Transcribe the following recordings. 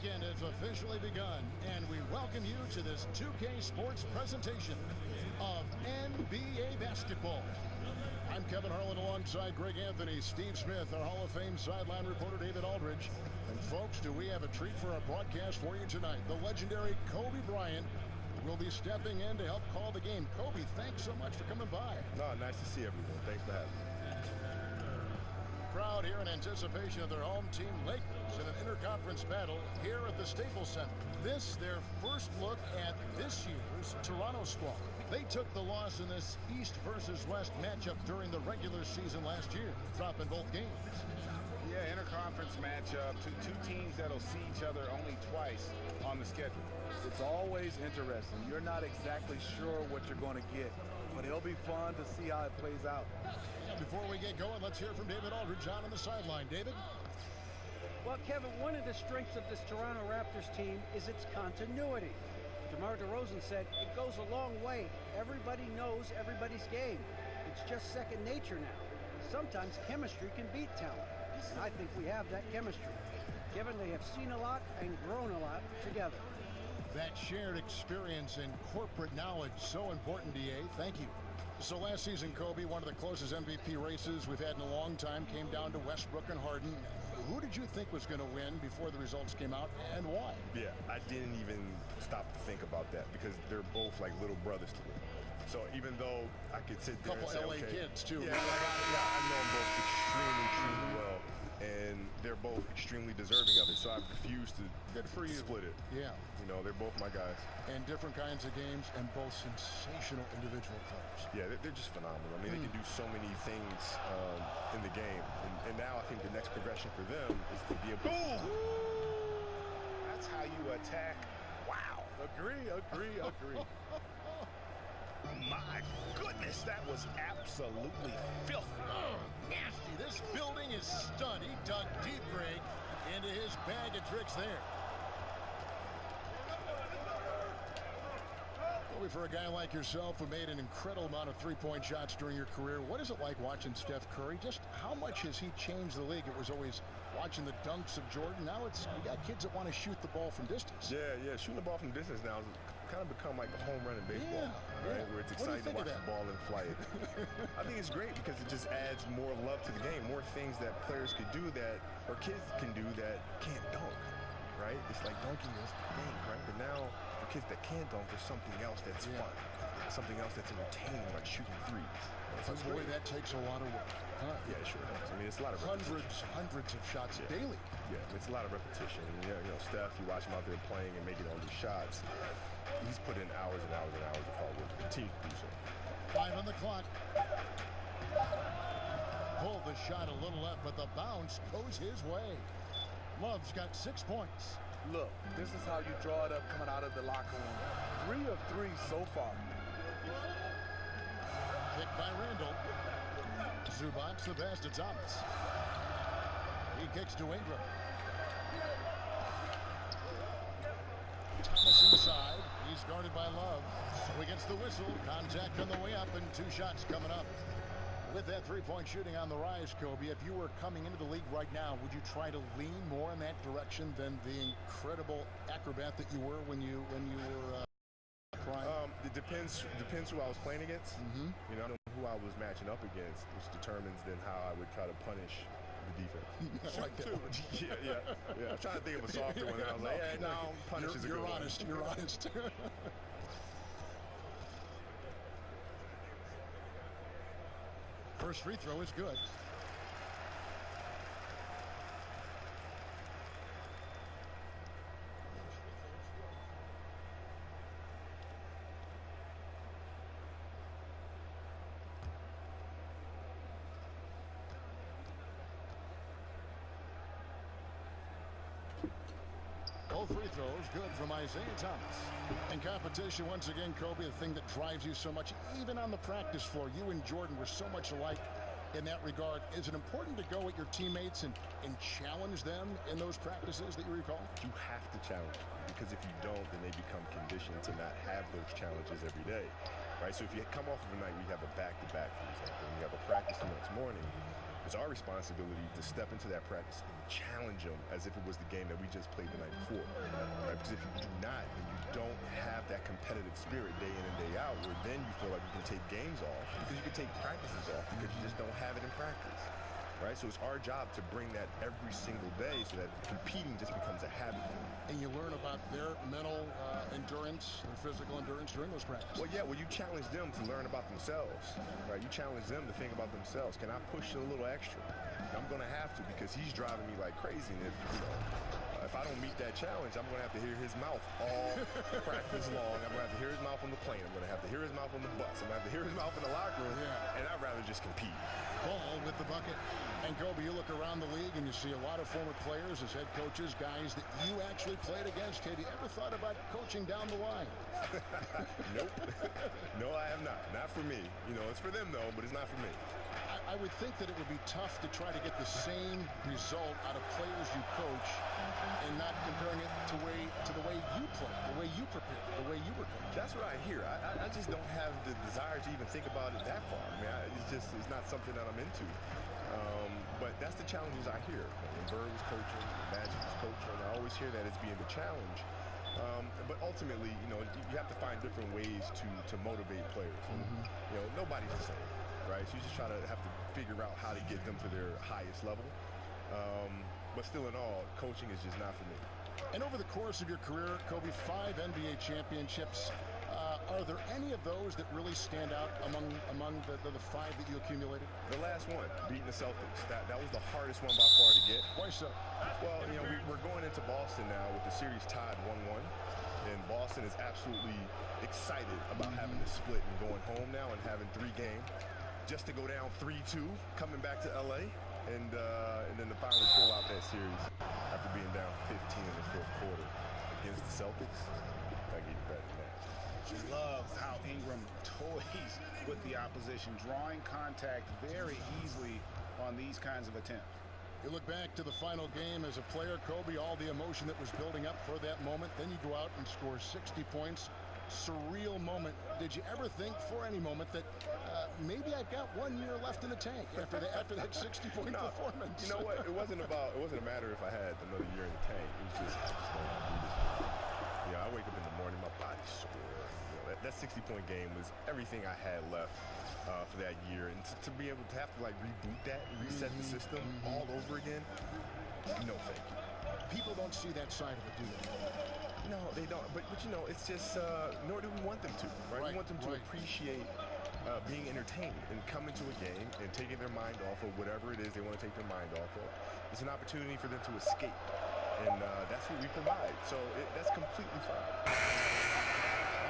weekend has officially begun, and we welcome you to this 2K Sports presentation of NBA basketball. I'm Kevin Harlan alongside Greg Anthony, Steve Smith, our Hall of Fame sideline reporter David Aldridge. And folks, do we have a treat for our broadcast for you tonight? The legendary Kobe Bryant will be stepping in to help call the game. Kobe, thanks so much for coming by. No, nice to see everyone. Thanks for having me. Crowd here in anticipation of their home team Lakers in an interconference battle here at the Staples Center. This their first look at this year's Toronto squad. They took the loss in this East versus West matchup during the regular season last year, dropping both games. Yeah, interconference matchup, two teams that'll see each other only twice on the schedule. It's always interesting. You're not exactly sure what you're going to get, but it'll be fun to see how it plays out. Before we get going, let's hear from David Aldridge on the sideline. David? Well, Kevin, one of the strengths of this Toronto Raptors team is its continuity. DeMar DeRozan said it goes a long way. Everybody knows everybody's game. It's just second nature now. Sometimes chemistry can beat talent, and I think we have that chemistry, given they have seen a lot and grown a lot together. That shared experience and corporate knowledge, so important, DA. Thank you. So last season, Kobe, one of the closest MVP races we've had in a long time, came down to Westbrook and Harden. Who did you think was going to win before the results came out, and why? Yeah, I didn't even stop to think about that because they're both like little brothers to me. So even though I could sit there and say, LA okay, kids too. Yeah, I know them both extremely well, and they're both extremely deserving of it. So I refuse to split it. Yeah. You know, they're both my guys. And different kinds of games, and both sensational individual players. Yeah, they're just phenomenal. I mean, they can do so many things in the game. And now I think the next progression for them is to be able to... That's how you attack. Wow. Agree. My goodness, that was absolutely filthy. Nasty. This building is stunned. He dug deep, Greg, into his bag of tricks there. For a guy like yourself who made an incredible amount of three-point shots during your career, what is it like watching Steph Curry? Just how much has he changed the league? It was always watching the dunks of Jordan. Now it's we got kids that want to shoot the ball from distance. Yeah. Shooting the ball from distance now has kind of become like a home run in baseball, right? Where it's exciting to watch the ball in flight. I think it's great because it just adds more love to the game, more things that players could do that, or kids can do that can't dunk, right? It's like dunking is the thing, right? But now for kids that can dunk, there's something else that's fun, something else that's entertaining, like shooting threes. Boy, that takes a lot of work. Huh? Yeah, it sure does. I mean, it's a lot of hundreds of shots daily. Yeah, it's a lot of repetition. And, you know, Steph, you watch him out there playing and making all these shots. He's put in hours and hours and hours of hard work to continue to do so. 5 on the clock. Pulled the shot a little left, but the bounce goes his way. Love's got 6 points. Look, this is how you draw it up coming out of the locker room. 3 of 3 so far. Kick by Randall. Zubac the pass to Thomas. He kicks to Ingram. Thomas inside. He's guarded by Love. So he gets the whistle. Contact on the way up and 2 shots coming up. With that three-point shooting on the rise, Kobe, if you were coming into the league right now, would you try to lean more in that direction than the incredible acrobat that you were when you were prime? It depends who I was playing against. You know, who I was matching up against, which determines then how I would try to punish the defense. I like that. Yeah. I'm trying to think of a softer one. And I was like, yeah, no, punish is a good one. You're honest. First free throw is good. Both free throws good from Isaiah Thomas. In competition, once again, Kobe, the thing that drives you so much, even on the practice floor, you and Jordan were so much alike in that regard. Is it important to go at your teammates and challenge them in those practices that you recall? You have to challenge them, because if you don't, then they become conditioned to not have those challenges every day, right? So if you come off of a night where you have a back-to-back, for example, and you have a practice the next morning, It's our responsibility to step into that practice and challenge them as if it was the game that we just played the night before. Right? Because if you do not, and you don't have that competitive spirit day in and day out, where then you feel like you can take games off, because you can take practices off, because you just don't have it in practice. Right? So it's our job to bring that every single day so that competing just becomes a habit. And you learn about their mental endurance, their physical endurance during those practices. Well, yeah, you challenge them to learn about themselves, right? You challenge them to think about themselves. Can I push a little extra? I'm going to have to, because he's driving me like crazy. And if I don't meet that challenge, I'm going to have to hear his mouth all practice long. I'm going to have to hear his mouth on the plane. I'm going to have to hear his mouth on the bus. I'm going to have to hear his mouth in the locker room. Yeah. And I'd rather just compete. Ball with the bucket. And Kobe, you look around the league and you see a lot of former players as head coaches, guys that you actually played against. Have you ever thought about coaching down the line? Nope. No, I have not. Not for me. It's for them, though, but it's not for me. I would think that it would be tough to try to get the same result out of players you coach and not comparing it to the way you play, the way you prepare, the way you were coached. That's what I hear. I just don't have the desire to even think about it that far. I mean, it's not something that I'm into. But that's the challenges I hear. When Bird was coaching, Magic was coaching, I always hear that as being the challenge. But ultimately, you have to find different ways to motivate players. And, nobody's the same, right? So you just have to figure out how to get them to their highest level. But still in all, coaching is just not for me. And over the course of your career, Kobe, 5 NBA championships. Are there any of those that really stand out among the 5 that you accumulated? The last one, beating the Celtics. That was the hardest one by far to get. Why so? Well, we're going into Boston now with the series tied 1-1. And Boston is absolutely excited about having to split and going home now and having 3 games. Just to go down 3-2, coming back to LA, and then to finally pull out that series after being down 15 in the fourth quarter against the Celtics. Gotta get better than that. She loves how Ingram toys with the opposition, drawing contact very easily on these kinds of attempts. You look back to the final game as a player, Kobe, all the emotion that was building up for that moment. Then you go out and score 60 points. Surreal moment. Did you ever think for any moment that maybe I've got 1 year left in the tank after that 60-point performance? You know what? It wasn't a matter if I had another year in the tank. It was just, I just don't want to do this. I wake up in the morning, my body's sore. That 60-point game was everything I had left for that year, and to be able to have to reboot that and reset the system all over again, no thank you. People don't see that side of it, do they? No, they don't. But it's just nor do we want them to, right? We want them to appreciate being entertained and coming to a game and taking their mind off of whatever it is they want to take their mind off of. It's an opportunity for them to escape, and that's what we provide. So that's completely fine.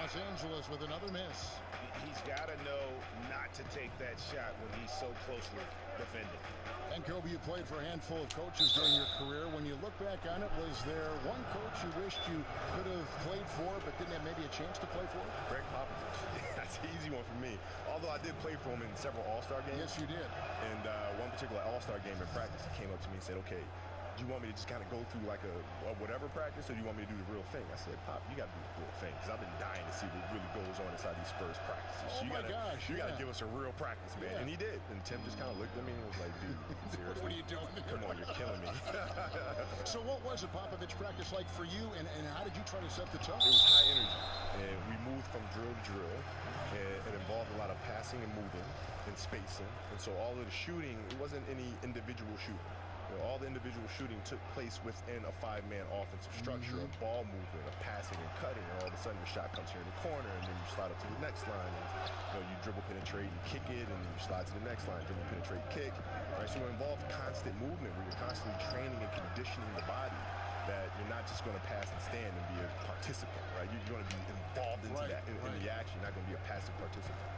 Los Angeles with another miss. He's got to know not to take that shot when he's so closely defended. And Kobe, you played for a handful of coaches during your career. When you look back on it, was there one coach you wished you could have played for but didn't have maybe a chance to play for? Greg Popovich. That's an easy one for me. Although I did play for him in several All-Star games. Yes, you did. And one particular All-Star game in practice, he came up to me and said, okay, do you want me to just kind of go through like a whatever practice, or do you want me to do the real thing? I said, Pop, you got to do the real thing, because I've been dying to see what really goes on inside these first practices. Oh, you got to give us a real practice, man. Yeah. And he did. And Tim just kind of looked at me and was like, dude, seriously? What are you doing? Come on, you're killing me. So what was a Popovich practice like for you, and how did you try to set the tone? It was high energy, and we moved from drill to drill, and it involved a lot of passing and moving and spacing. And so all of the shooting, it wasn't any individual shooting. All the individual shooting took place within a 5-man offensive structure, of ball movement, of passing and cutting, and all of a sudden the shot comes here in the corner, and then you slide up to the next line, and you dribble, penetrate, and kick it, and then you slide to the next line, dribble, penetrate, kick. Right? So it involves constant movement where you're constantly training and conditioning the body, that you're not just going to pass and stand and be a participant, right? You're going to be involved into that in the action. You're not going to be a passive participant.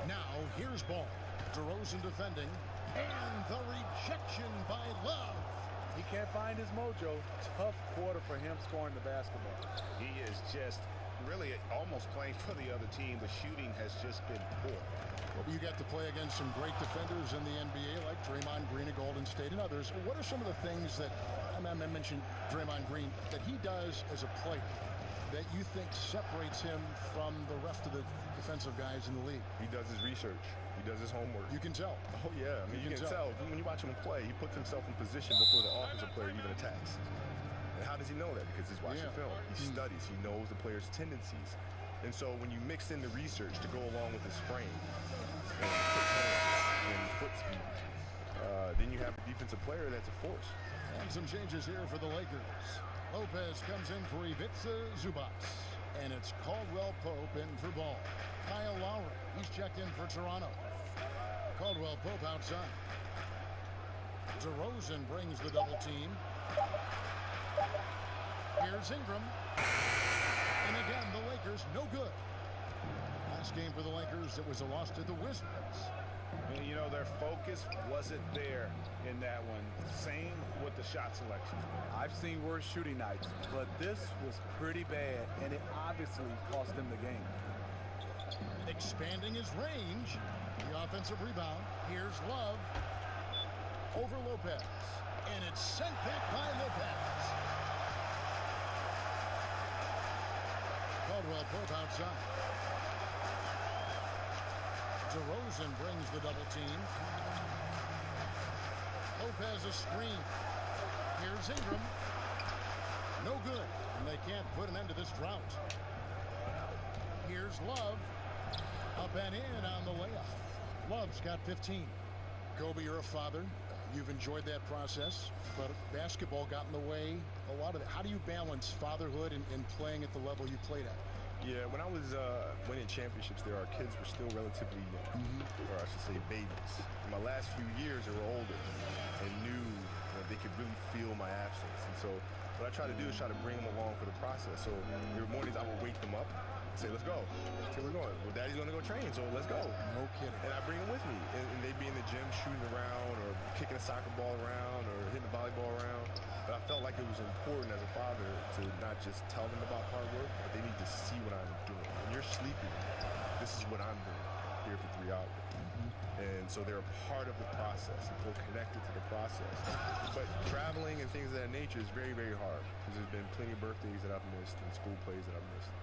Now here's ball. DeRozan defending, and the rejection by Love. He can't find his mojo. Tough quarter for him scoring the basketball. He is just really almost playing for the other team. The shooting has just been poor. Well, you got to play against some great defenders in the NBA like Draymond Green of Golden State and others. What are some of the things that, I mentioned Draymond Green, that he does as a player that you think separates him from the rest of the defensive guys in the league? He does his research. He does his homework. You can tell. Oh, yeah. I mean, you can tell. When you watch him play, he puts himself in position before the offensive player even attacks. And how does he know that? Because he's watching film. He studies. He knows the player's tendencies. And so when you mix in the research to go along with his frame and quick hands and foot speed, then you have a defensive player that's a force. And some changes here for the Lakers. Lopez comes in for Ivica Zubac. And it's Caldwell Pope in for Ball. Kyle Lowry, he's checked in for Toronto. Caldwell Pope outside. DeRozan brings the double team. Here's Ingram. And again, the Lakers no good. Last game for the Lakers, it was a loss to the Wizards. And, you know, their focus wasn't there in that one. Same with the shot selection. I've seen worse shooting nights, but this was pretty bad, and it obviously cost them the game. Expanding his range. The offensive rebound. Here's Love. Over Lopez. And it's sent back by Lopez. Caldwell Pope outside. DeRozan brings the double team. Lopez a screen. Here's Ingram. No good. And they can't put an end to this drought. Here's Love. Up and in on the layup. Love's got 15. Kobe, you're a father. You've enjoyed that process, but basketball got in the way a lot of it. How do you balance fatherhood and playing at the level you played at? Yeah, when I was winning championships there, our kids were still relatively young, or I should say babies. In my last few years, they were older and knew that they could really feel my absence. And so what I try to do is try to bring them along for the process. So there were mornings I would wake them up, say, let's go. Say, we're going. Well, Daddy's going to go train, so let's go. No kidding. And I bring them with me. And they'd be in the gym shooting around or kicking a soccer ball around or hitting a volleyball around. But I felt like it was important as a father to not just tell them about hard work, but they need to see what I'm doing. When you're sleeping, this is what I'm doing here for 3 hours. And so they're a part of the process and feel connected to the process. But traveling and things of that nature is very, very hard because there's been plenty of birthdays that I've missed and school plays that I've missed.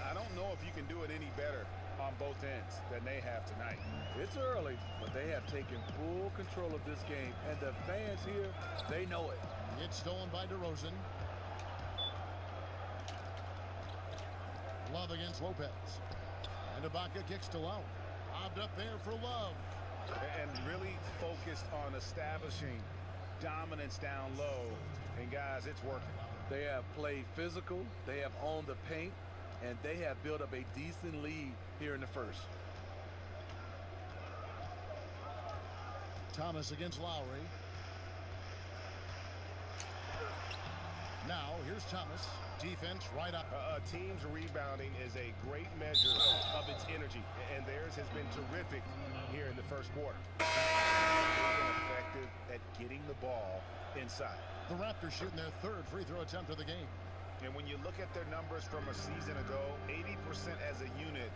I don't know if you can do it any better on both ends than they have tonight. It's early, but they have taken full control of this game, and the fans here, they know it. It's stolen by DeRozan. Love against Lopez. And Ibaka kicks to Lowry. Lobbed up there for Love. And really focused on establishing dominance down low. And guys, it's working. They have played physical, they have owned the paint, and they have built up a decent lead here in the first. Thomas against Lowry. Now, here's Thomas. Defense right up. A team's rebounding is a great measure of its energy, and theirs has been terrific here in the first quarter. They've been effective at getting the ball inside. The Raptors shooting their third free throw attempt of the game. And when you look at their numbers from a season ago, 80% as a unit,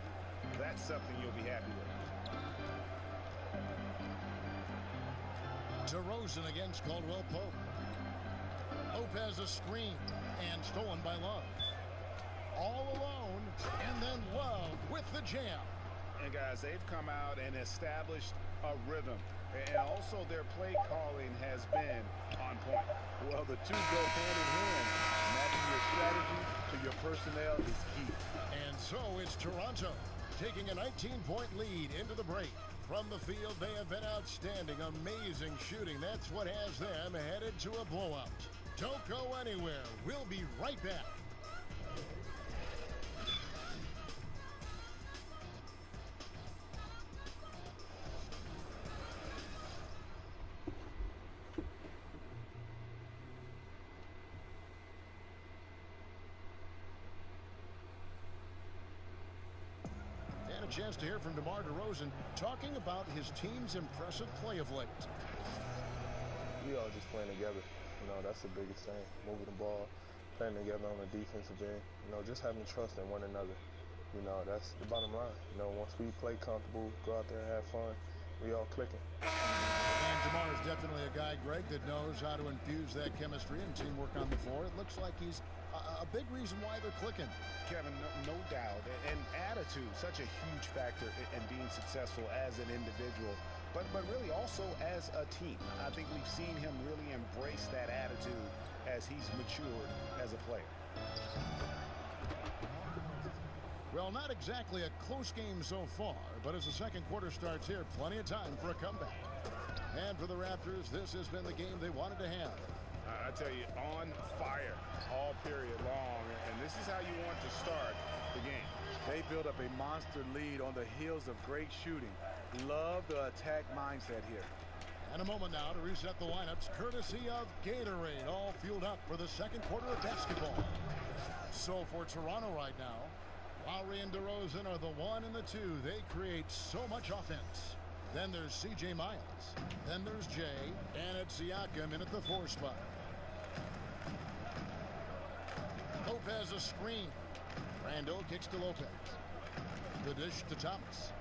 that's something you'll be happy with. DeRozan against Caldwell Pope. Lopez a screen and stolen by Love. All alone, and then Love with the jam. And guys, they've come out and established a rhythm. And also their play calling has been on point. Well, the two go hand in hand. Matching your strategy to your personnel is key. And so it's Toronto taking a 19-point lead into the break. From the field, they have been outstanding. Amazing shooting. That's what has them headed to a blowout. Don't go anywhere. We'll be right back. And a chance to hear from DeMar DeRozan talking about his team's impressive play of late. We all just playing together. You know, that's the biggest thing. Moving the ball, playing together on the defensive end. You know, just having trust in one another. You know, that's the bottom line. You know, once we play comfortable, go out there and have fun, we all clicking. And DeMar is definitely a guy, Greg, that knows how to infuse that chemistry and teamwork on the floor. It looks like he's a big reason why they're clicking. Kevin, no doubt. And attitude, such a huge factor in being successful as an individual, but really also as a team. I think we've seen him really embrace that attitude as he's matured as a player. Well, not exactly a close game so far, but as the second quarter starts here, plenty of time for a comeback. And for the Raptors, this has been the game they wanted to have. I tell you, on fire all period long, and this is how you want to start the game. They build up a monster lead on the heels of great shooting. Love the attack mindset here. And a moment now to reset the lineups, courtesy of Gatorade, all fueled up for the second quarter of basketball. So for Toronto right now, Lowry and DeRozan are the 1 and the 2. They create so much offense. Then there's C.J. Miles. Then there's Jay. And it's Siakam in at the 4 spot. Lopez a screen. Randall kicks to Lopez. The dish to Thomas.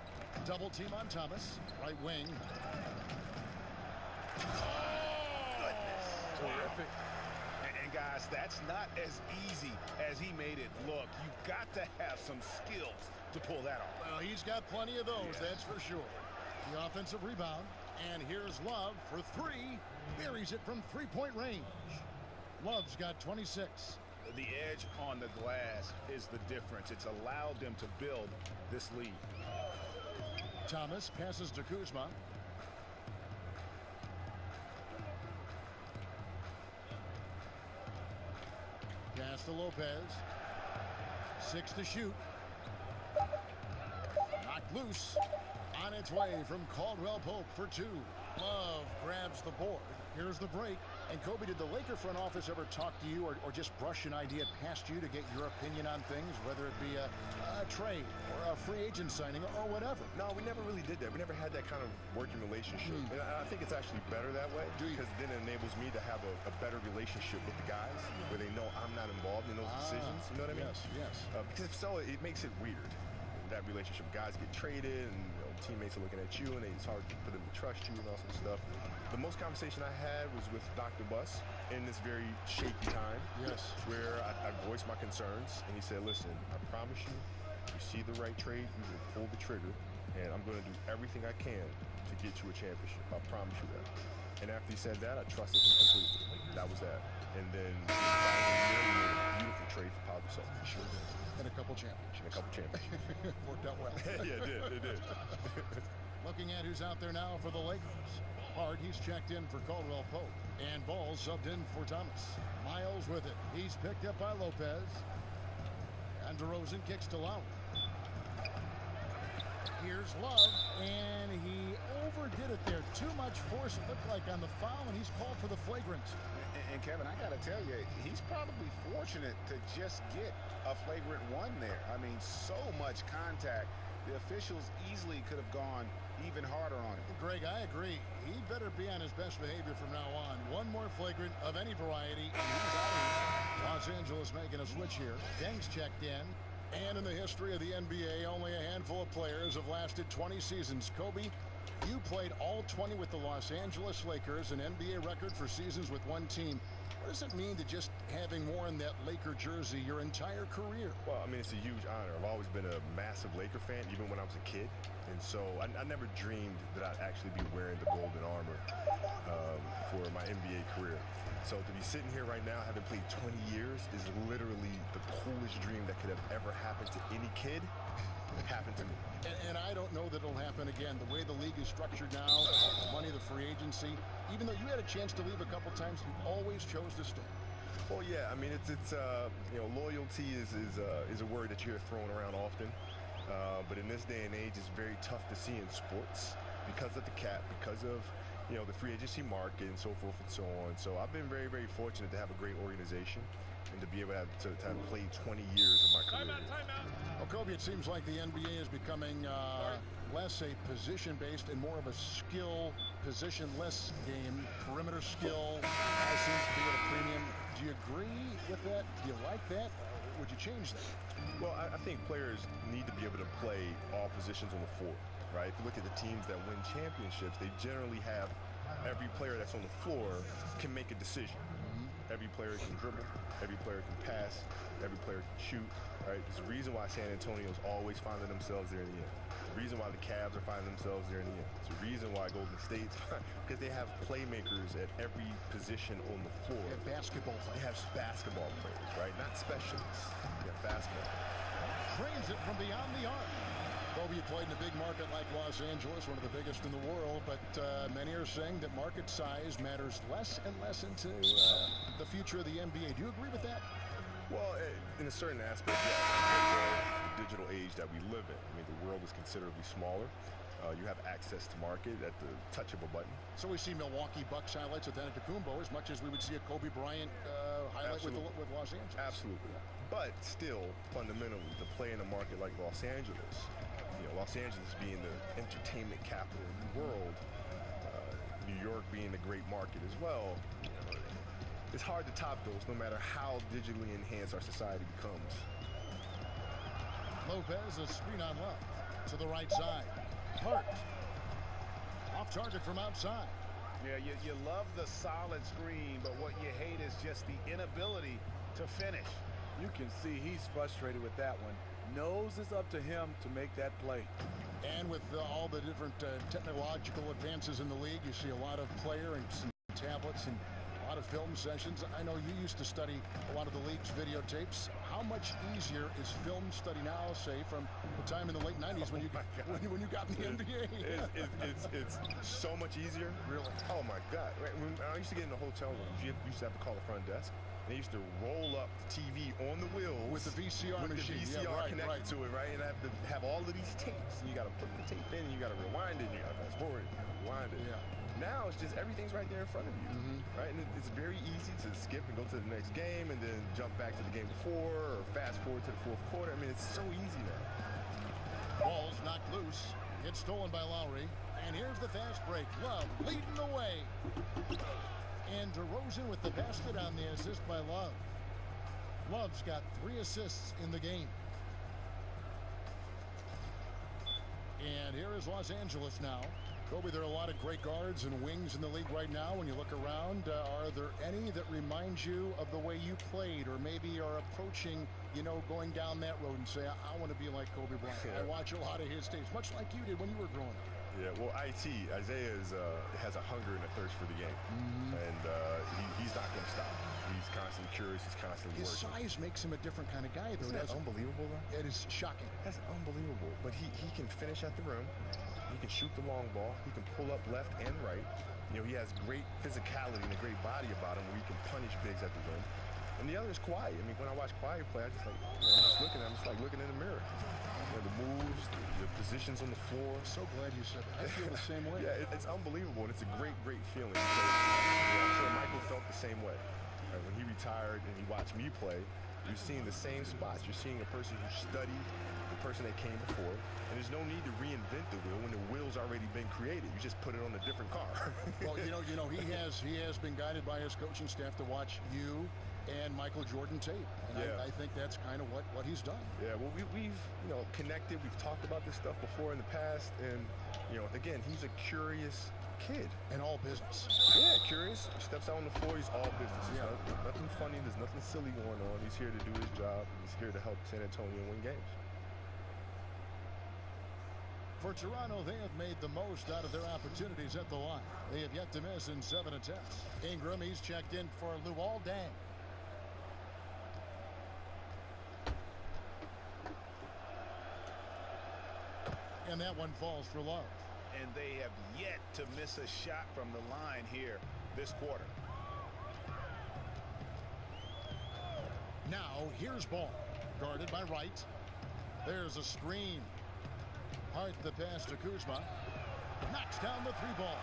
Double team on Thomas. Right wing. Oh, terrific. And guys, that's not as easy as he made it look. You've got to have some skills to pull that off. Well, he's got plenty of those, that's for sure. The offensive rebound. And here's Love for 3. Buries it from 3-point range. Love's got 26. The edge on the glass is the difference. It's allowed them to build this lead. Thomas passes to Kuzma. Pass to Lopez. 6 to shoot. Knocked loose. On its way from Caldwell Pope for 2. Love grabs the board. Here's the break. And Kobe, did the Laker front office ever talk to you or just brush an idea past you to get your opinion on things, whether it be a trade or a free agent signing or whatever? No, we never really did that. We never had that kind of working relationship. And I think it's actually better that way because then it enables me to have a better relationship with the guys where they know I'm not involved in those decisions. You know what I mean? Yes. Because if so, it makes it weird. That relationship, guys get traded and teammates are looking at you and it's hard for them to trust you and all sorts of stuff. The most conversation I had was with Dr. Buss in this very shaky time. Yes. Where I voiced my concerns and he said, listen, I promise you, if you see the right trade, you will pull the trigger and I'm going to do everything I can to get you a championship. I promise you that. And after he said that, I trusted him completely. That was that. And then he made a beautiful trade for Pau Gasol. He sure did. And a couple championships. Worked out well. Yeah, it did. Looking at who's out there now for the Lakers. Hart, he's checked in for Caldwell Pope. And Ball subbed in for Thomas. Miles with it. He's picked up by Lopez. And DeRozan kicks to Lowry. Here's Love, and he overdid it there. Too much force, it looked like, on the foul, and he's called for the flagrant. And Kevin, I got to tell you, he's probably fortunate to just get a flagrant 1 there. I mean, so much contact. The officials easily could have gone even harder on him. Greg, I agree. He better be on his best behavior from now on. One more flagrant of any variety, and he's out of here. Los Angeles making a switch here. Deng's checked in. And in the history of the NBA, only a handful of players have lasted 20 seasons. Kobe, you played all 20 with the Los Angeles Lakers, an NBA record for seasons with one team. What does it mean to just having worn that Laker jersey your entire career? Well, I mean, it's a huge honor. I've always been a massive Laker fan, even when I was a kid. And so I never dreamed that I'd actually be wearing the golden armor for my NBA career. So to be sitting here right now, having played 20 years, is literally the coolest dream that could have ever happened to any kid. Happened to me. And I don't know that it'll happen again. The way the league is structured now, the money, the free agency, even though you had a chance to leave a couple times, you always chose to stay. Well, yeah, I mean, it's you know, loyalty is a word that you hear thrown around often. But in this day and age, it's very tough to see in sports because of the cap, because of, you know, the free agency market and so forth and so on. So I've been very, very fortunate to have a great organization and to be able to have played 20 years of my career. Timeout. Well, Kobe, it seems like the NBA is becoming less a position-based and more of a skill, position-less game. Perimeter skill seems to be at a premium. Do you agree with that? Do you like that? Would you change that? Well, I think players need to be able to play all positions on the floor, right? If you look at the teams that win championships, they generally have every player that's on the floor can make a decision. Every player can dribble, every player can pass, every player can shoot, right? There's a reason why San Antonio's always finding themselves there in the end. There's a reason why the Cavs are finding themselves there in the end. It's a reason why Golden State's, because they have playmakers at every position on the floor. They have basketball players. They have basketball players, right? Not specialists. They have basketball. Drains it from beyond the arc. Kobe played in a big market like Los Angeles, one of the biggest in the world, but many are saying that market size matters less and less into the future of the NBA. Do you agree with that? Well, in a certain aspect, yes. The digital age that we live in. I mean, the world is considerably smaller. You have access to market at the touch of a button. So we see Milwaukee Bucks highlights with Antetokounmpo as much as we would see a Kobe Bryant highlight with Los Angeles. Absolutely. But still, fundamentally, to play in a market like Los Angeles, Los Angeles being the entertainment capital of the world, New York being a great market as well, it's hard to top those no matter how digitally enhanced our society becomes. Lopez, a screen on left to the right side. Hart. Off target from outside. Yeah, you love the solid screen, but what you hate is just the inability to finish. You can see he's frustrated with that one. Knows it's up to him to make that play. And with all the different technological advances in the league, you see a lot of player and some tablets and a lot of film sessions. I know you used to study a lot of the league's videotapes. How much easier is film study now, say, from the time in the late 90s when you got in the NBA? It's so much easier. Really? Oh, my God. When I used to get in the hotel rooms, you used to have to call the front desk. They used to roll up the TV on the wheels with the VCR machine. With the VCR connected to it, right? And I have to have all of these tapes. And you got to put the tape in, and you got to rewind it, and you got to fast forward, rewind it. Yeah. Now it's just everything's right there in front of you, right? And it's very easy to skip and go to the next game, and then jump back to the game before, or fast forward to the fourth quarter. I mean, it's so easy now. Ball's knocked loose. It's stolen by Lowry. And here's the fast break. Love leading the way. And DeRozan with the basket on the assist by Love. Love's got 3 assists in the game. And here is Los Angeles now. Kobe, there are a lot of great guards and wings in the league right now. When you look around, are there any that remind you of the way you played, or maybe are approaching, going down that road and say, I want to be like Kobe Bryant? Yeah. I watch a lot of his tapes, much like you did when you were growing up. Yeah, well, Isaiah has a hunger and a thirst for the game, and he's not going to stop. He's constantly curious. He's constantly working. His size makes him a different kind of guy, though. Isn't that unbelievable, though? It is shocking. That's unbelievable. But he can finish at the rim. He can shoot the long ball. He can pull up left and right. He has great physicality and a great body about him where he can punish bigs at the rim. And the other is Kawhi. I mean, when I watch Kawhi play, I'm just looking at him. It's like looking in the mirror. The moves, the positions on the floor. So glad you said that. I feel the same way. Yeah, it's unbelievable, and it's a great, great feeling. I'm sure Michael felt the same way. When he retired and he watched me play, you're seeing the same spots. You're seeing a person who studied the person that came before, and there's no need to reinvent the wheel when the wheel's already been created. You just put it on a different car. Well, he has been guided by his coaching staff to watch you and Michael Jordan tape, and I think that's kind of what he's done. Yeah, well, we've connected. We've talked about this stuff before in the past, and again, he's a curious kid. And all business. Yeah, curious. He steps out on the floor. He's all business. Yeah. Nothing funny. There's nothing silly going on. He's here to do his job. He's here to help San Antonio win games. For Toronto, they have made the most out of their opportunities at the line. They have yet to miss in 7 attempts. Ingram, he's checked in for Luol Deng. And that one falls for Love. And they have yet to miss a shot from the line here this quarter. Now, here's Ball. Guarded by Wright. There's a screen. Hart the pass to Kuzma. Knocks down the 3-ball.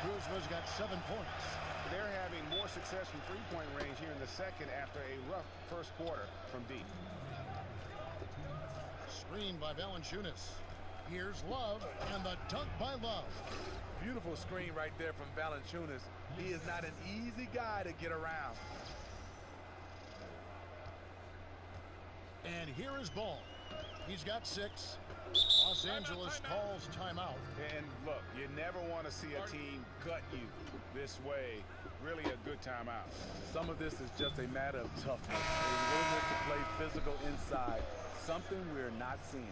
Kuzma's got 7 points. They're having more success from three-point range here in the second after a rough first quarter from deep. Screen by Valanciunas. Here's Love, and the dunk by Love. Beautiful screen right there from Valanciunas. He is not an easy guy to get around. And here is Ball. He's got 6. Los Angeles calls timeout. And look, you never want to see a team gut you this way. Really a good timeout. Some of this is just a matter of toughness, a willingness to play physical inside, something we're not seeing.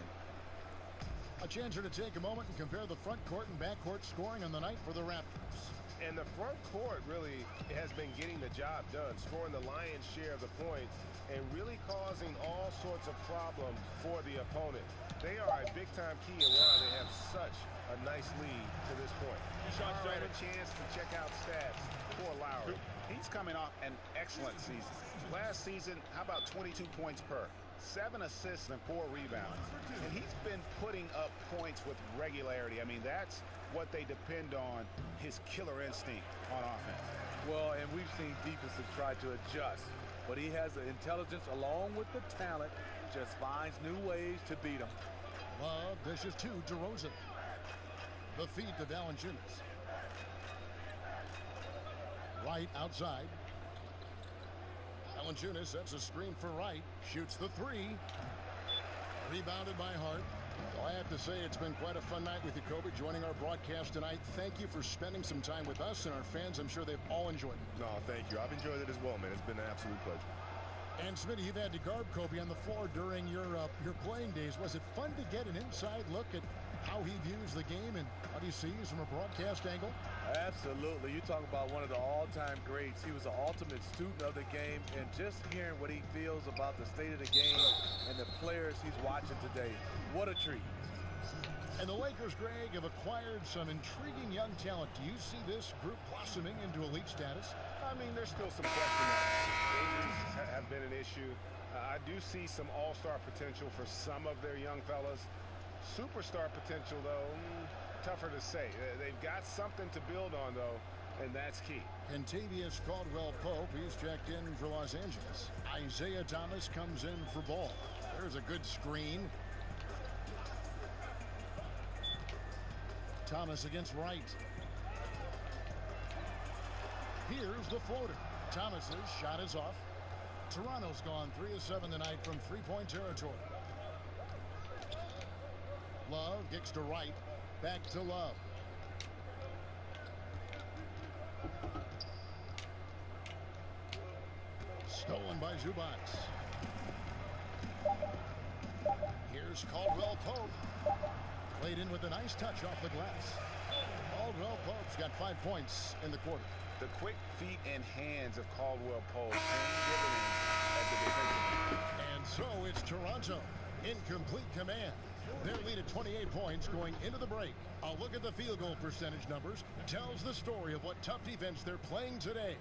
A chance here to take a moment and compare the front court and back court scoring on the night for the Raptors. And the front court really has been getting the job done, scoring the lion's share of the points and really causing all sorts of problems for the opponent. They are a big-time key in why they have such a nice lead to this point. All right, a chance to check out stats for Lowry. He's coming off an excellent season. Last season, how about 22 points per? 7 assists and 4 rebounds. And he's been putting up points with regularity. I mean, that's what they depend on, his killer instinct on offense. Well, and we've seen defenses try to adjust, but he has the intelligence along with the talent, just finds new ways to beat them. Love dishes to DeRozan. The feed to Valanciunas. Wright outside. Valanciunas sets a screen for Wright. Shoots the 3. Rebounded by Hart. Well, I have to say it's been quite a fun night with you, Kobe, joining our broadcast tonight. Thank you for spending some time with us and our fans. I'm sure they've all enjoyed it. No, thank you. I've enjoyed it as well, man. It's been an absolute pleasure. And Smitty, you've had to guard Kobe on the floor during your playing days. Was it fun to get an inside look at how he views the game and what he sees from a broadcast angle? Absolutely. You talk about one of the all-time greats. He was an ultimate student of the game, and just hearing what he feels about the state of the game and the players he's watching today, what a treat. And the Lakers, Greg, have acquired some intriguing young talent. Do you see this group blossoming into elite status? I mean, there's still some question marks. Injuries have been an issue. I do see some all-star potential for some of their young fellas. Superstar potential, though, tougher to say. They've got something to build on, though, and that's key. Kentavious Caldwell-Pope, he's checked in for Los Angeles. Isaiah Thomas comes in for Ball. There's a good screen. Thomas against Wright. Here's the floater. Thomas's shot is off. Toronto's gone 3 of 7 tonight from three-point territory. Love kicks to Wright. Back to Love. Stolen by Zubac. Here's Caldwell-Pope. Played in with a nice touch off the glass. Caldwell-Pope's got 5 points in the quarter. The quick feet and hands of Caldwell-Pope paying dividends at the defensive end. And so it's Toronto in complete command. Their lead at 28 points going into the break. A look at the field goal percentage numbers tells the story of what tough defense they're playing today.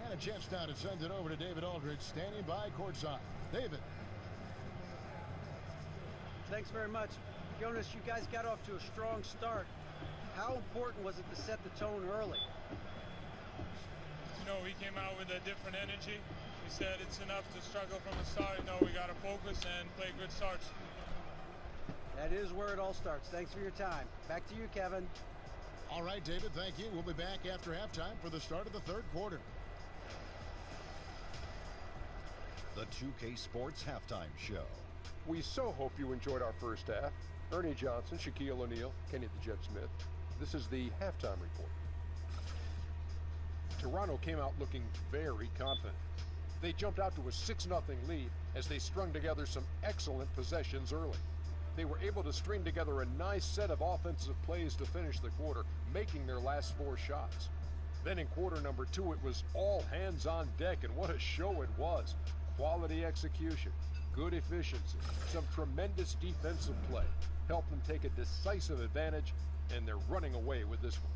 And a chance now to send it over to David Aldridge, standing by courtside. David. Thanks very much. Jonas, you guys got off to a strong start. How important was it to set the tone early? You know, we came out with a different energy. We said it's enough to struggle from the start. No, we got to focus and play good starts. That is where it all starts. Thanks for your time. Back to you, Kevin. All right, David, thank you. We'll be back after halftime for the start of the third quarter. The 2K Sports Halftime Show. We so hope you enjoyed our first half. Ernie Johnson, Shaquille O'Neal, Kenny the Jet Smith. This is the halftime report. Toronto came out looking very confident. They jumped out to a 6-0 lead as they strung together some excellent possessions early. They were able to string together a nice set of offensive plays to finish the quarter, making their last 4 shots. Then in quarter number 2, it was all hands on deck, and what a show it was. Quality execution, good efficiency, some tremendous defensive play helped them take a decisive advantage, and they're running away with this one.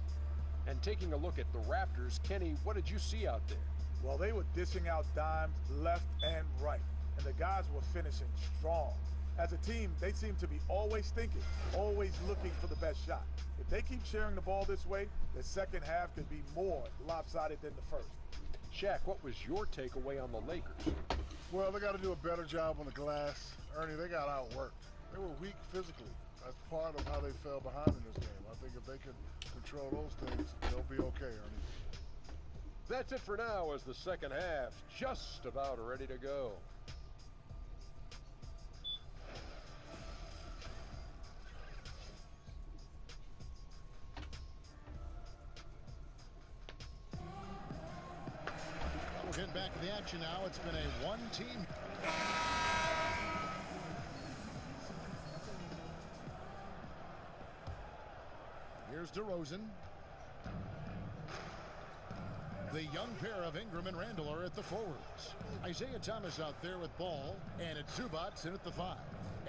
And taking a look at the Raptors, Kenny, what did you see out there? Well, they were dishing out dimes left and right, and the guys were finishing strong. As a team, they seem to be always thinking, always looking for the best shot. If they keep sharing the ball this way, the second half could be more lopsided than the first. Shaq, what was your takeaway on the Lakers? Well, they got to do a better job on the glass. Ernie, they got outworked. They were weak physically. That's part of how they fell behind in this game. I think if they can control those things, they'll be okay, Ernie. That's it for now, as the second half's just about ready to go. getting back to the action now. It's been a one-team. Here's DeRozan. The young pair of Ingram and Randall are at the forwards. Isaiah Thomas out there with ball, and it's Zubats in at the 5.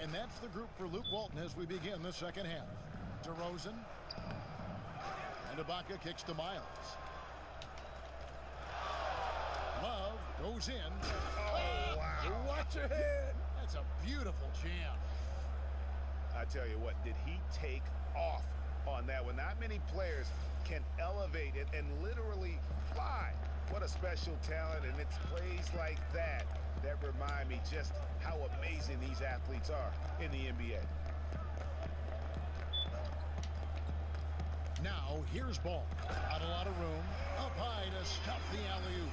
And that's the group for Luke Walton as we begin the second half. DeRozan. And Ibaka kicks to Miles. Love goes in. Oh, wow. Watch your head. That's a beautiful jam. I tell you what, did he take off on that one? Not many players can elevate it and literally fly. What a special talent, and it's plays like that that remind me just how amazing these athletes are in the NBA. Now, here's ball. Not a lot of room. Up high to stuff the alley-oop.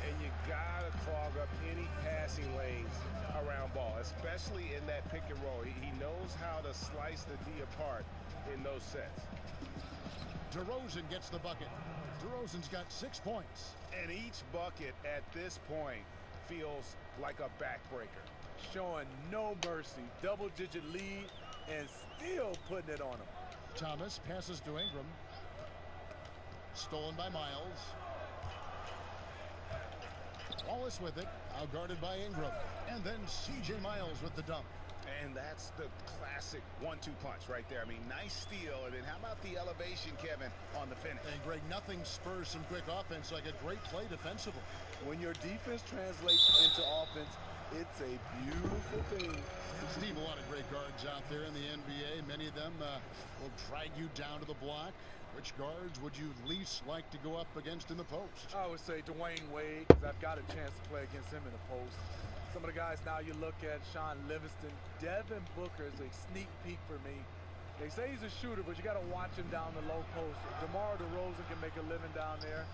And you gotta clog up any passing lanes around ball, especially in that pick and roll. He knows how to slice the D apart in those sets. DeRozan gets the bucket. DeRozan's got 6 points. And each bucket at this point feels like a backbreaker. Showing no mercy. Double-digit lead and still putting it on him. Thomas passes to Ingram. Stolen by Miles. Wallace with it. Out guarded by Ingram. And then C.J. Miles with the dunk. And that's the classic 1-2 punch right there. I mean, nice steal. And then how about the elevation, Kevin, on the finish? And, Greg, nothing spurs some quick offense like a great play defensively. When your defense translates into offense, it's a beautiful thing. Steve, a lot of great guards out there in the NBA. Many of them will drag you down to the block. Which guards would you least like to go up against in the post? I would say Dwayne Wade, because I've got a chance to play against him in the post. Some of the guys now you look at, Sean Livingston, Devin Booker is a sneak peek for me. They say he's a shooter, but you got to watch him down the low post. DeMar DeRozan can make a living down there.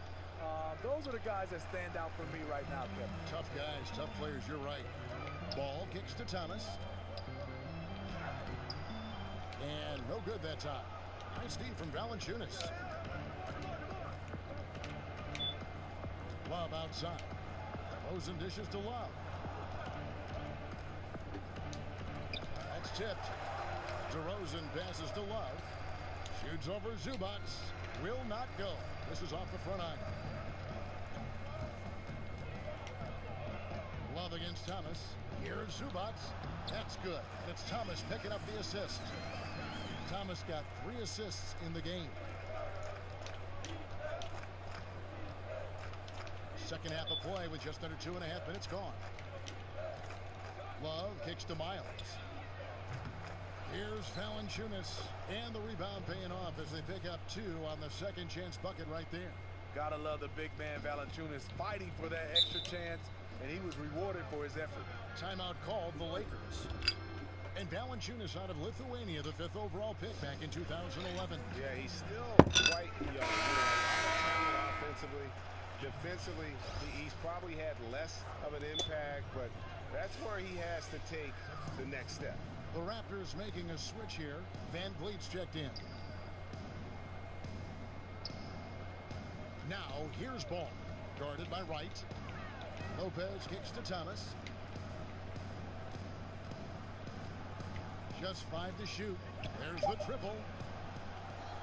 Those are the guys that stand out for me right now, Kevin. Tough guys, tough players, you're right. Ball kicks to Thomas. And no good that time. Nice feed from Valanciunas. Love outside. DeRozan dishes to Love. That's tipped. DeRozan passes to Love. Shoots over Zubats. Will not go. This is off the front iron. Love against Thomas. Here's Zubats. That's good. It's Thomas picking up the assist. Thomas got 3 assists in the game. Second half of play with just under 2.5 minutes gone. Love kicks to Miles. Here's Valanciunas, and the rebound paying off as they pick up 2 on the second chance bucket right there. Gotta love the big man Valanciunas fighting for that extra chance, and he was rewarded for his effort. Timeout called the Lakers. And Valanciunas out of Lithuania, the 5th overall pick back in 2011. Yeah, he's still quite young. Offensively, defensively, he's probably had less of an impact, but that's where he has to take the next step. The Raptors making a switch here. Van Vliet's checked in. Now, here's ball. Guarded by Wright. Lopez kicks to Thomas. Just 5 to shoot. There's the triple.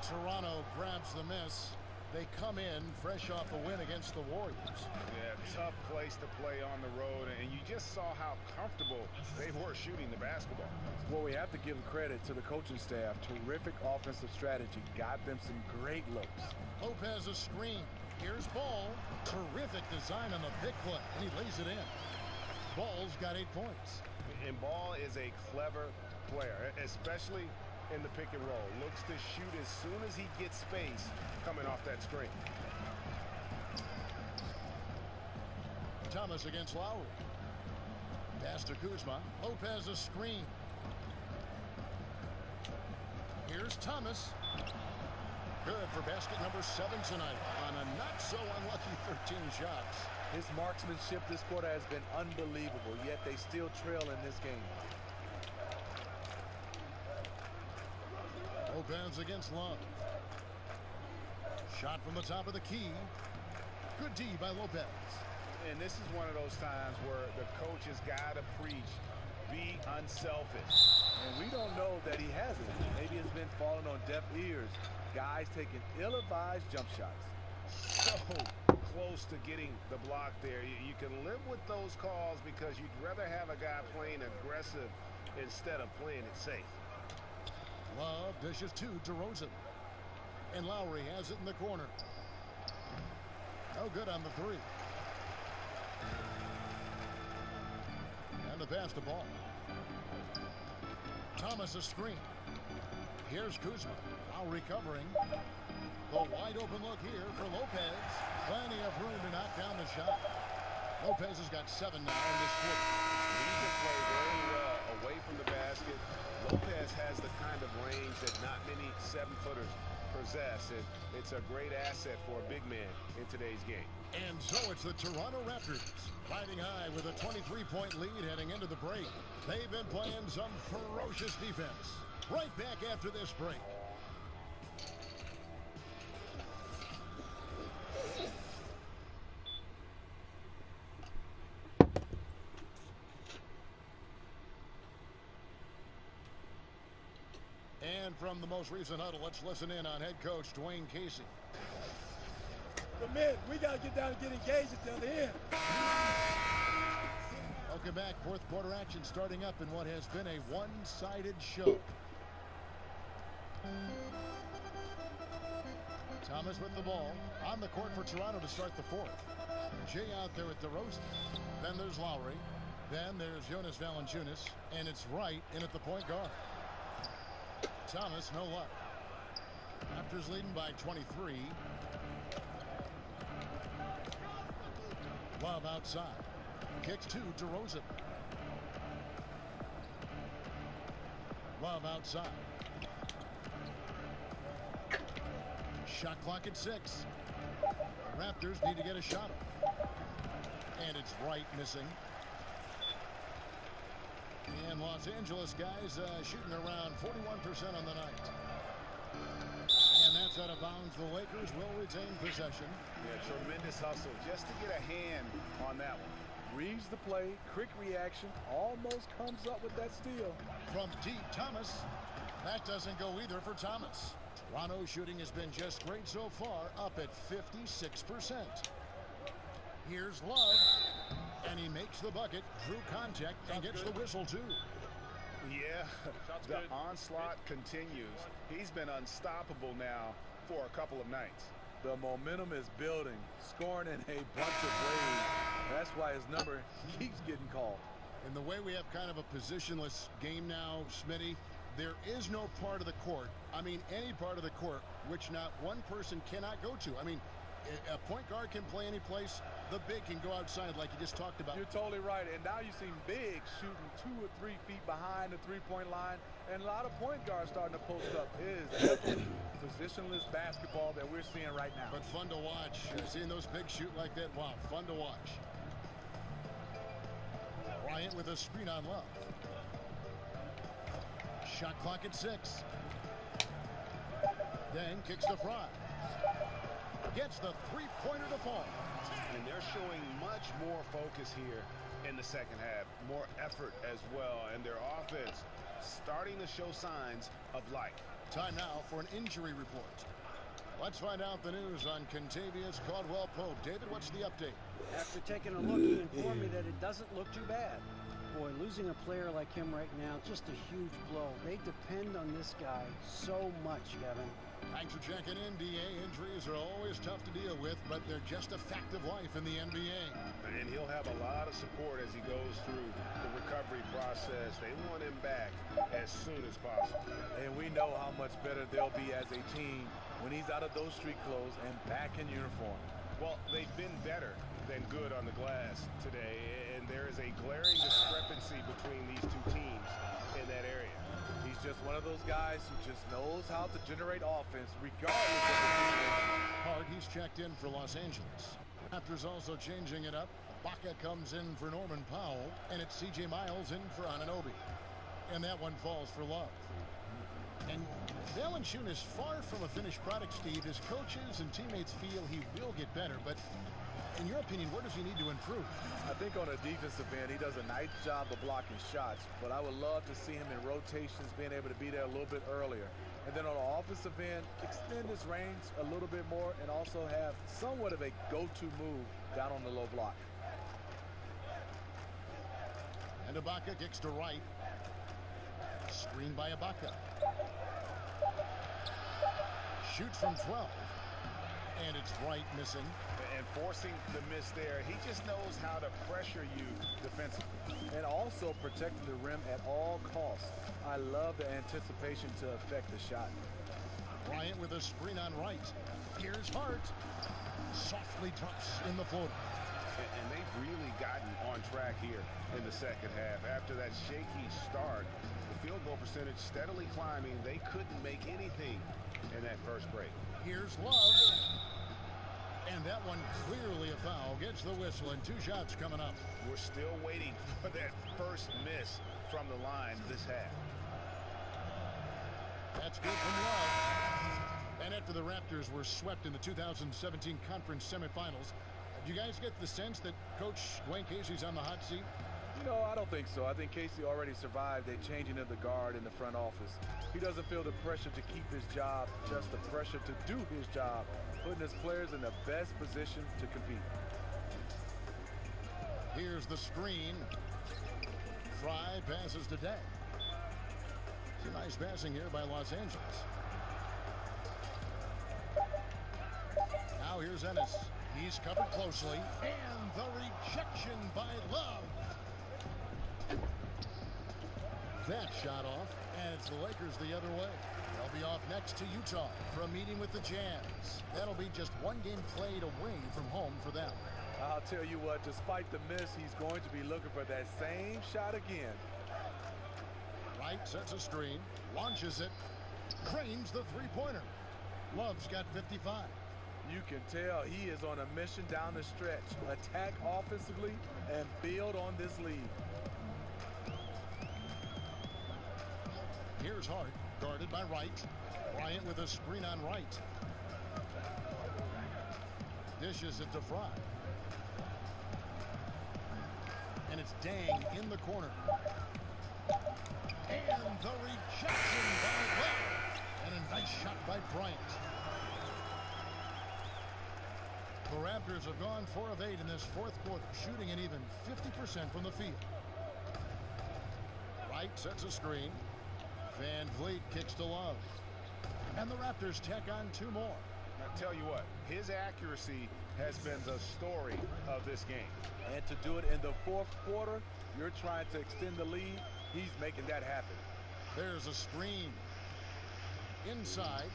Toronto grabs the miss. They come in fresh off a win against the Warriors. Yeah, tough place to play on the road, and you just saw how comfortable they were shooting the basketball. Well, we have to give credit to the coaching staff. Terrific offensive strategy. Got them some great looks. Lopez a screen. Here's Ball. Terrific design on the pick play, and he lays it in. Ball's got 8 points. And Ball is a clever player, especially in the pick and roll. Looks to shoot as soon as he gets space coming off that screen. Thomas against Lowry. Pass to Kuzma. Lopez a screen. Here's Thomas. Good for basket number 7 tonight on a not so unlucky 13 shots. His marksmanship this quarter has been unbelievable, yet they still trail in this game. Lopez against Love. Shot from the top of the key. Good D by Lopez. And this is one of those times where the coach has got to preach, be unselfish. And we don't know that he hasn't. Maybe it's been falling on deaf ears. Guys taking ill-advised jump shots. So close to getting the block there. You can live with those calls because you'd rather have a guy playing aggressive instead of playing it safe. Love dishes to DeRozan. And Lowry has it in the corner. No good on the three. And to pass the ball. Thomas a screen. Here's Kuzma. Lowry covering. The wide open look here for Lopez. Plenty of room to knock down the shot. Lopez has got 7 now in this quarter. He can play very well away from the basket. Lopez has the kind of range that not many 7-footers possess. It's a great asset for a big man in today's game. And so it's the Toronto Raptors riding high with a 23-point lead heading into the break. They've been playing some ferocious defense. Right back after this break. And from the most recent huddle, let's listen in on head coach Dwayne Casey. The men, we got to get down and get engaged at the other end. Welcome back. Fourth quarter action starting up in what has been a one-sided show. Thomas with the ball on the court for Toronto to start the fourth. Jay out there with DeRozan. Then there's Lowry. Then there's Jonas Valanciunas. And it's Wright in at the point guard. Thomas, no luck. Raptors leading by 23. Love outside. Kicks to DeRozan. Love outside. Shot clock at 6. The Raptors need to get a shot. And it's Wright missing. And Los Angeles guys shooting around 41% on the night. And that's out of bounds. The Lakers will retain possession. Yeah, tremendous hustle just to get a hand on that one. Reads the play, quick reaction, almost comes up with that steal. From deep, Thomas. That doesn't go either for Thomas. Toronto shooting has been just great so far, up at 56%. Here's Love. And he makes the bucket, drew contact, and gets the whistle, too. Yeah, the onslaught continues. He's been unstoppable now for a couple of nights. The momentum is building, scoring in a bunch of ways. That's why his number keeps getting called. In the way we have kind of a positionless game now, Smitty, there is no part of the court, I mean any part of the court, which not one person cannot go to. I mean, a point guard can play any place. The big can go outside like you just talked about. You're totally right. And now you've seen bigs shooting 2 or 3 feet behind the three-point line. And a lot of point guards starting to post up. It is definitely positionless basketball that we're seeing right now. But fun to watch. Seeing those bigs shoot like that, wow, fun to watch. Bryant with a screen on Love. Shot clock at 6. Then kicks to Fry. Gets the three-pointer to fall. And they're showing much more focus here in the second half. More effort as well. And their offense starting to show signs of life. Time now for an injury report. Let's find out the news on Contavious Caldwell-Pope. David, what's the update? After taking a look, he informed me that it doesn't look too bad. Boy, losing a player like him right now, just a huge blow. They depend on this guy so much, Kevin. Thanks for checking in. NBA injuries are always tough to deal with, but they're just a fact of life in the NBA. And he'll have a lot of support as he goes through the recovery process. They want him back as soon as possible. And we know how much better they'll be as a team when he's out of those street clothes and back in uniform. Well, they've been better than good on the glass today, and there is a glaring discrepancy between these two teams in that area. He's just one of those guys who just knows how to generate offense regardless of the situation. Hard, he's checked in for Los Angeles. Raptors also changing it up. Baca comes in for Norman Powell, and it's C.J. Miles in for Anunoby. And that one falls for Love. And Valanciunas, far from a finished product, Steve. His coaches and teammates feel he will get better, but In your opinion, where does he need to improve? I think on a defensive end, he does a nice job of blocking shots, but I would love to see him in rotations, being able to be there a little bit earlier. And then on the offensive end, extend his range a little bit more and also have somewhat of a go-to move down on the low block. And Ibaka kicks to right. Screen by Ibaka. Shoots from 12. And it's right missing. And forcing the miss there, he just knows how to pressure you defensively. And also protecting the rim at all costs. I love the anticipation to affect the shot. Bryant with a screen on right. Here's Hart. Softly drops in the floater. And they've really gotten on track here in the second half. After that shaky start, the field goal percentage steadily climbing. They couldn't make anything in that first break. Here's Love. And that one clearly a foul. Gets the whistle and 2 shots coming up. We're still waiting for that first miss from the line this half. That's good from Love. And after the Raptors were swept in the 2017 conference semifinals, do you guys get the sense that Coach Dwayne Casey's on the hot seat? You know, I don't think so. I think Casey already survived a changing of the guard in the front office. He doesn't feel the pressure to keep his job, just the pressure to do his job, putting his players in the best position to compete. Here's the screen. Fry passes to Day. Some nice passing here by Los Angeles. Now here's Ennis. He's covered closely. And the rejection by Love. That shot off, and it's the Lakers the other way. They'll be off next to Utah for a meeting with the Jazz. That'll be just 1 game played away from home for them. I'll tell you what, despite the miss, he's going to be looking for that same shot again. Wright sets a screen, launches it, cranes the three-pointer. Love's got 55. You can tell he is on a mission down the stretch. Attack offensively and build on this lead. Here's Hart, guarded by Wright. Bryant with a screen on Wright. Dishes it to Fry. And it's Dang in the corner. And the rejection by Love. And a nice shot by Bryant. The Raptors have gone 4 of 8 in this fourth quarter, shooting an even 50% from the field. Wright sets a screen. Van Vliet kicks to Love. And the Raptors tack on 2 more. I tell you what, his accuracy has been the story of this game. And to do it in the fourth quarter, you're trying to extend the lead. He's making that happen. There's a screen. Inside.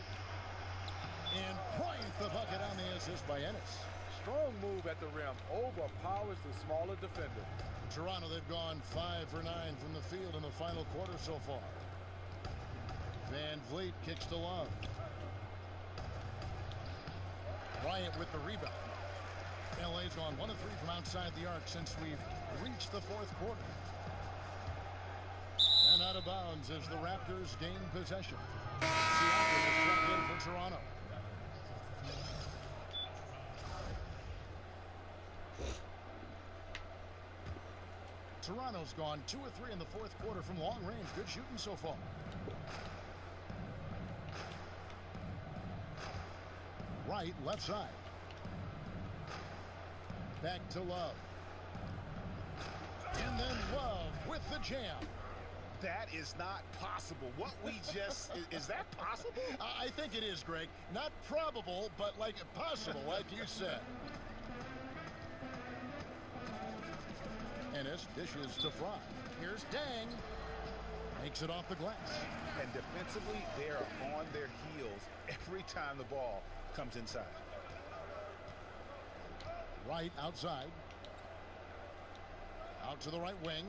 And Bryant the bucket on the assist by Ennis. Strong move at the rim. Overpowers the smaller defender. Toronto, they've gone 5 for 9 from the field in the final quarter so far. Van Vliet kicks to Love. Bryant with the rebound. LA's gone 1 of 3 from outside the arc since we've reached the fourth quarter. And out of bounds as the Raptors gain possession. Siakam is checked in for Toronto. Toronto's gone 2 of 3 in the fourth quarter from long range. Good shooting so far. Right, left side. Back to Love. And then Love with the jam. That is not possible. What we just, is that possible? I think it is, Greg. Not probable, but like possible, like you said. Ennis dishes to Fry. Here's Dang. Makes it off the glass. And defensively, they are on their heels every time the ball comes inside. Right outside. Out to the right wing.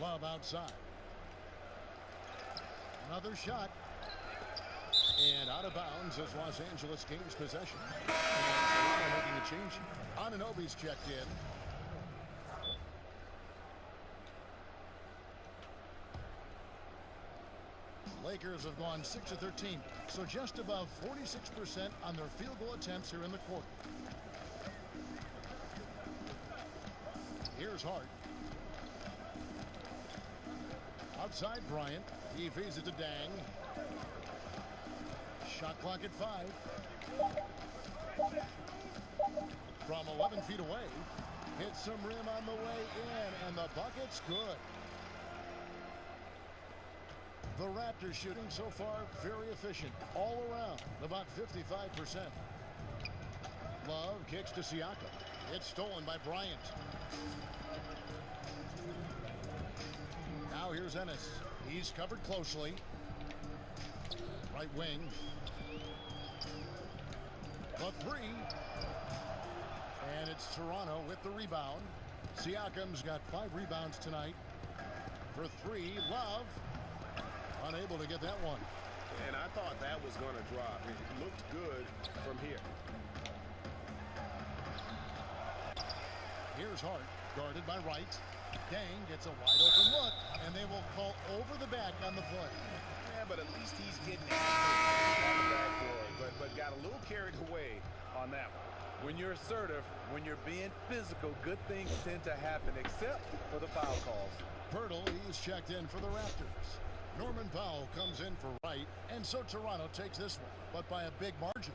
Love outside. Another shot. And out of bounds as Los Angeles gains possession. And making a change. Anunoby's checked in. Lakers have gone 6 of 13, so just above 46% on their field goal attempts here in the quarter. Here's Hart. Outside Bryant. He feeds it to Dang. Shot clock at 5. From 11 feet away. Hits some rim on the way in, and the bucket's good. The Raptors shooting so far very efficient all around, about 55%. Love kicks to Siakam. It's stolen by Bryant. Now here's Ennis. He's covered closely. Right wing. The three. And it's Toronto with the rebound. Siakam's got 5 rebounds tonight. For 3, Love. Unable to get that one. And I thought that was going to drop. It looked good from here. Here's Hart, guarded by Wright. Dang gets a wide open look, and they will call over the back on the play. Yeah, but at least he's getting after on the backboard, but got a little carried away on that one. When you're assertive, when you're being physical, good things tend to happen, except for the foul calls. Pirtle, he's checked in for the Raptors. Norman Powell comes in for Wright, and so Toronto takes this one, but by a big margin.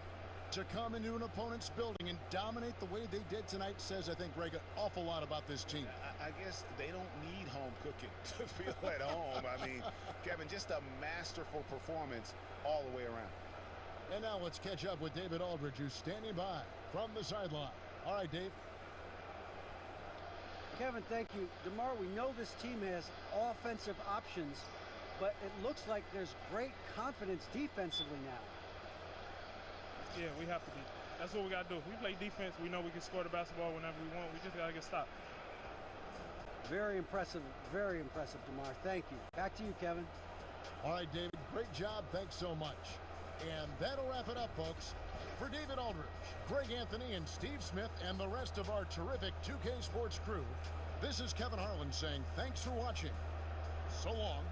To come into an opponent's building and dominate the way they did tonight says, I think, Greg, an awful lot about this team. I guess they don't need home cooking to feel at home. I mean, Kevin, just a masterful performance all the way around. And now let's catch up with David Aldridge, who's standing by from the sideline. All right, Dave. Kevin, thank you. DeMar, we know this team has offensive options, but it looks like there's great confidence defensively now. Yeah, we have to be. That's what we got to do. If we play defense, we know we can score the basketball whenever we want. We just got to get stopped. Very impressive, DeMar. Thank you. Back to you, Kevin. All right, David, great job. Thanks so much. And that'll wrap it up, folks. For David Aldridge, Greg Anthony, and Steve Smith, and the rest of our terrific 2K Sports crew, this is Kevin Harlan saying thanks for watching. So long.